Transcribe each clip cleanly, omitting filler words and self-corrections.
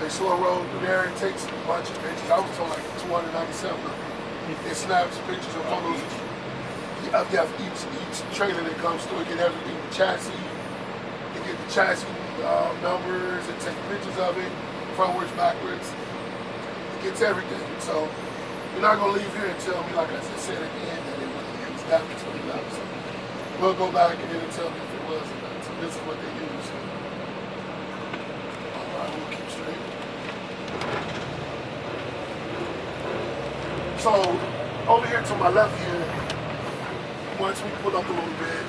They slow roll through there. It takes a bunch of pictures. I was told like 297 of them. It snaps pictures and photos of each trailer that comes through. It get everything, the chassis. It get the chassis numbers. It takes pictures of it, frontwards, backwards. It gets everything. So you're not gonna leave here and tell me, like I just said at the end, that it was that between them. So we'll go back and it'll tell me if it was or not. So this is what they use. All right, we'll keep straight. So over here to my left here, once we pull up a little bit,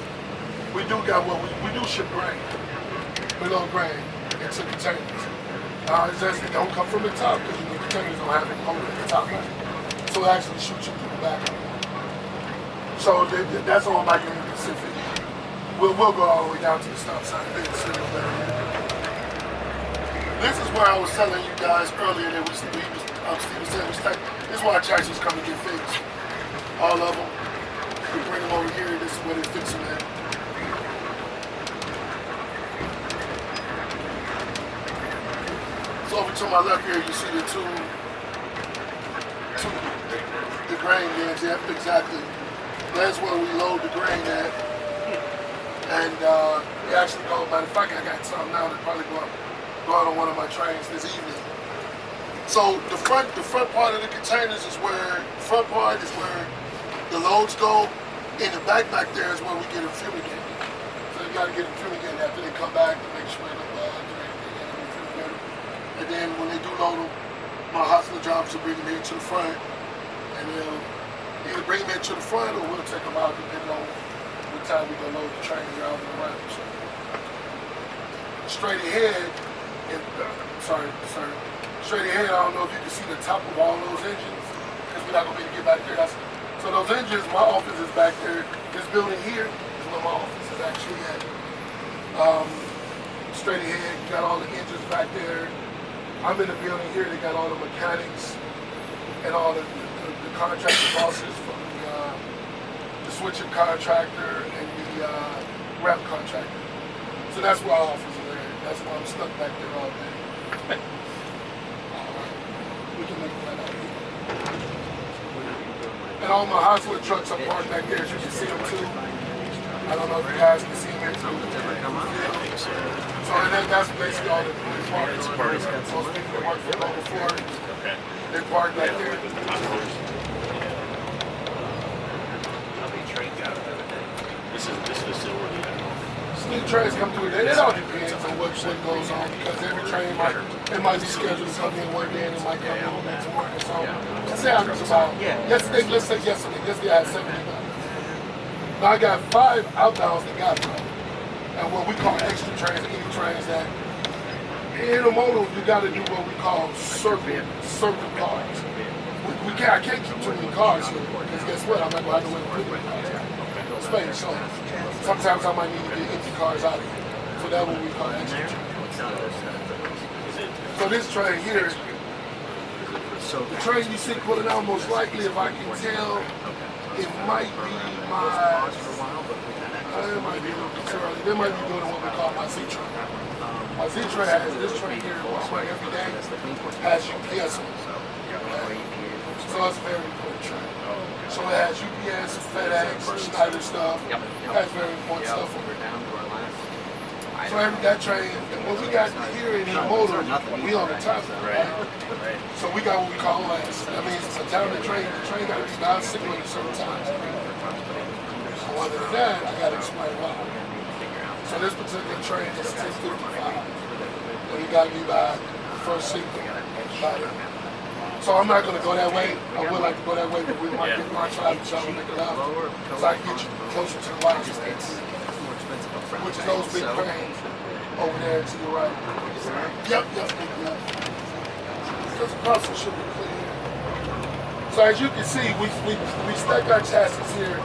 we do got what we do ship grain. We load grain into containers. It's just it don't come from the top because the containers don't have it over at the top. Right? So it actually shoots you through the back. So that's all by UnionPacific. We'll go all the way down to the stop sign. This is where I was telling you guys earlier that Steve was saying this is why chassis come to get fixed. All of them. We bring them over here. This is where they fix them at. So over to my left here, you see the the grain bins. Yep, exactly. That's where we load the grain at. And we actually go. Matter of fact, I got some now that probably go out on one of my trains this evening. So the front part of the containers is where the loads go. In the back there is where we get them fumigated. So you got to get them fumigated after they come back to make sure the bugs and everything and them fumigated. And then when they do load them, my hustler job is to bring them here to the front, and they'll either bring them into the front or we'll take them out depending on what time we go load the trains out and around. So straight ahead, straight ahead, I don't know if you can see the top of all those engines, because we're not going to be able to get back there. So those engines, my office is back there. This building here is where my office is actually at. Straight ahead, you got all the engines back there. I'm in the building here, they got all the mechanics and all the contractor bosses from the switching contractor and the rep contractor. So that's where our office is at. That's why I'm stuck back there all day. We can make that out here. And all my hustler trucks are parked back there, as you can see them too. I don't know if you guys can see them too. So that's basically all the parkers. Most people that work for Global IV, they park back there. This facility. New trains come through. It all depends on what goes on, because every train might be scheduled to come in one day and it might come in one day tomorrow. So let's say I was about yesterday. Let's say yesterday I had 70 outbounds. Now I got 5 outbounds that got through, and what we call extra trains, any trains that in intermodal you got to do what we call circle cars. I can't keep too many cars here, because guess what? I'm not going to have to wait for cars. Space. So sometimes I might need to get empty cars out of here. So that's what we call extra trains. So this train here, the train you see pulling out, most likely, if I can tell, it might be my, it might be a little bit too early. They might be doing what we call my Z train. My Z train has this train here, I run every day, has UPS on it. So it's a very important train. So it has UPS, FedEx, Schneider stuff. It has very important stuff on it. So that train, and what we got here in intermodal, we on the top, right? So we got what we call last. That means it's a time the train got to be non-signal at certain times. So other than that, I got to explain why. So this particular train is 10:55. And you got to be by first signal. So I'm not going to go that way. I would like to go that way, but we might get my traffic so I can make it out. So I can get you closer to the light states, which is those big cranes over there to your right. Yep. Because the crossing should be clear. So as you can see, we stack our chassis here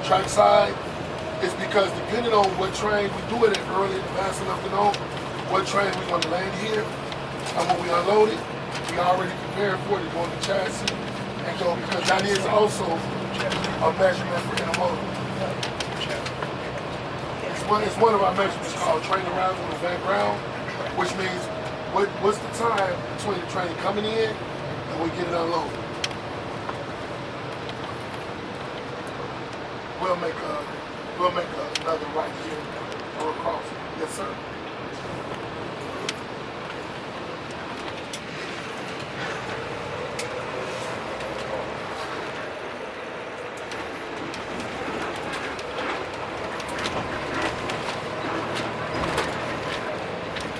track side. It's because depending on what train we do it at early and fast enough to know what train we're going to land here, and when we unload it, we already prepared for it to go on the chassis and go, because that is also a measurement for intermodal. It's one of our measurements called train around with Van Ground, which means what's the time between the train coming in and we get it unloaded? We'll make another right here or across. Yes, sir.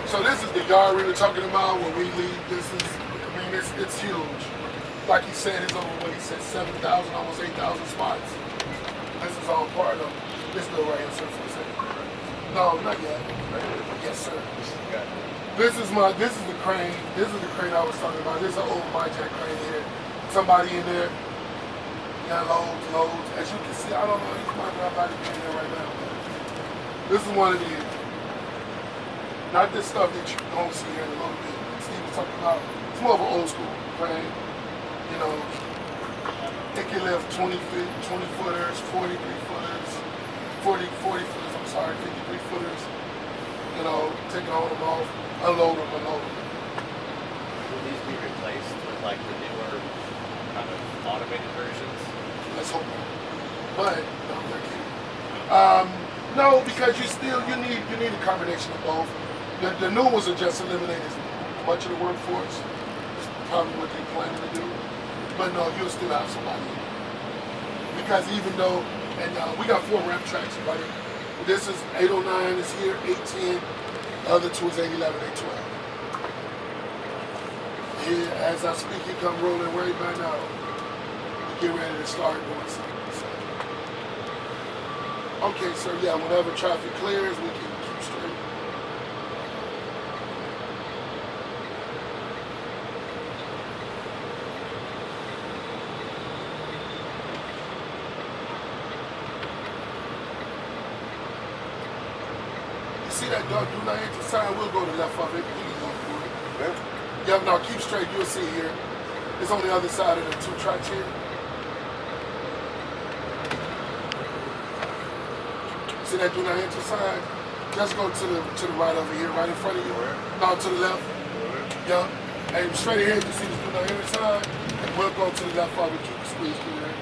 So this is the yard we were talking about when we leave. This is, I mean, it's huge. Like he said, it's over what he said, 7,000, almost 8,000 spots. This is all part of this little right here, sir. No, not yet. Yes, sir. This is the crane. This is the crane I was talking about. This is an old MyJack crane here. Somebody in there. Yeah, loads. As you can see, I don't know. You might not be in there right now. This is one of these. Not this stuff that you don't see here in a little bit. Steve was talking about. It's more of an old school crane. You know, it can lift 20 footers, 43 footers, 40 footers, I'm sorry, 53 footers. You know, taking all them off, unload them. Will these be replaced with like the newer kind of automated versions? Let's hope not. But no, they're kidding. No, because you need a combination of both. The new ones are just eliminating much of the workforce. That's probably what they're planning to do. But no, you'll still have somebody. Because even though, and we got 4 ramp tracks, right? This is 809 is here, 810. The other 2 is 811, 812. Here, as I speak, he come rolling right by now. Get ready to start doing something. So. Okay, sir, yeah, whenever traffic clears, we can keep straight. See that dog do not enter sign, we'll go to the left of it. Yep, now keep straight, you'll see here. It's on the other side of the 2 tracks here. See that do not enter sign? Just go to the right over here, right in front of you. No, to the left. Yep. And straight ahead you see the do not enter sign. And we'll go to the left of it, keep the squeeze through there.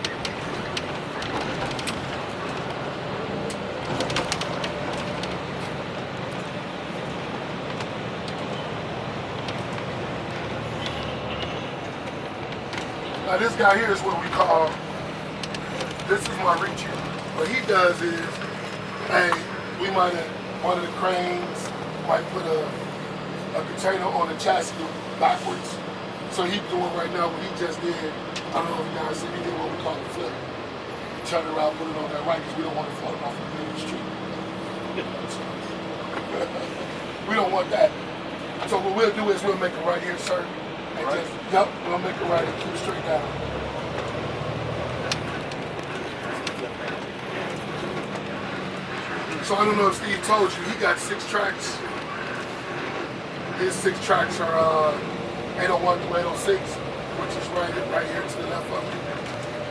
Now this guy here is what we call, this is my reach here. What he does is, hey, we might have, one of the cranes might put a container on the chassis backwards. So he's doing right now what he just did. I don't know if you guys see, he did what we call a flip. Turn it around, put it on that right, because we don't want to float it off the middle of the street. We don't want that. So what we'll do is we'll make it right here, sir. And right. Yep, we'll make it right and keep straight down. So I don't know if Steve told you, he got 6 tracks. His 6 tracks are 801 to 806, which is right here to the left of me.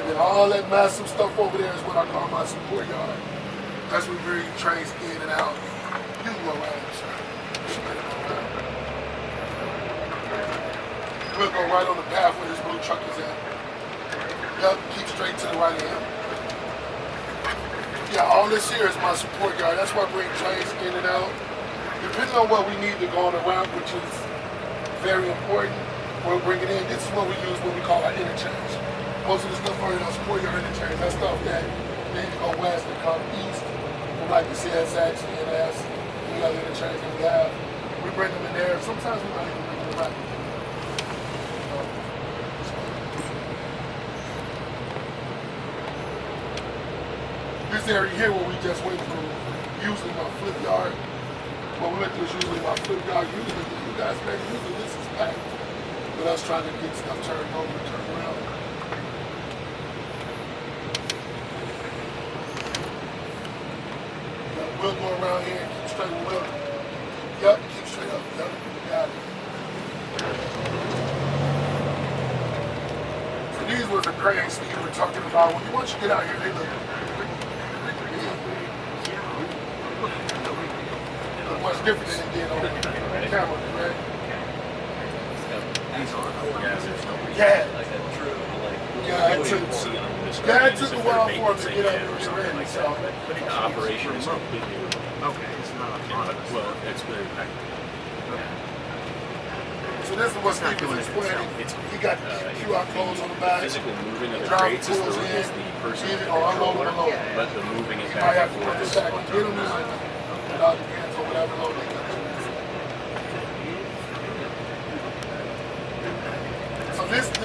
And then all that massive stuff over there is what I call my support yard. That's where we bring trains in and out. You can go around, sir. We'll go right on the path where this blue truck is at. Yep, keep straight to the right hand. Yeah, all this here is my support yard. That's why I bring trains in and out. Depending on what we need to go on the route, which is very important, we'll bring it in. This is what we use, what we call our interchange. Most of the stuff on our support yard interchange, that's stuff that needs to go west and come east, from like the CSX, the NS, the other interchange that we have. We bring them in there. Sometimes we might even bring them back. This area here where we just went through, usually my flip yard. What we went through is usually my flip yard. Usually, you guys maybe usually this is packed. But us trying to get stuff turned over and turned around. We'll go around here and keep straight with it. Yep, keep straight up. Yep, got it. So these were the cranes Steve were talking about. Once you get out here, they look much different than it did on the camera, right? Yeah, there's no reason. Yeah. Like a true, like, Yeah, You it wouldn't took, see on this yeah, it screen took if a they're while making for it to thing get up yet or and get something ready. like So, that. But the operation is completely remote. Okay, it's not autonomous. Well, it's very so this is what not Steve doing was it explaining. It's He got QR codes on the back. physical moving of the Driver crates is pulls the in, person leave with it the or unload controller, it alone. but the moving it You might back have and to put forth this is back and what's get on them this. it all depends on whatever load they got. So this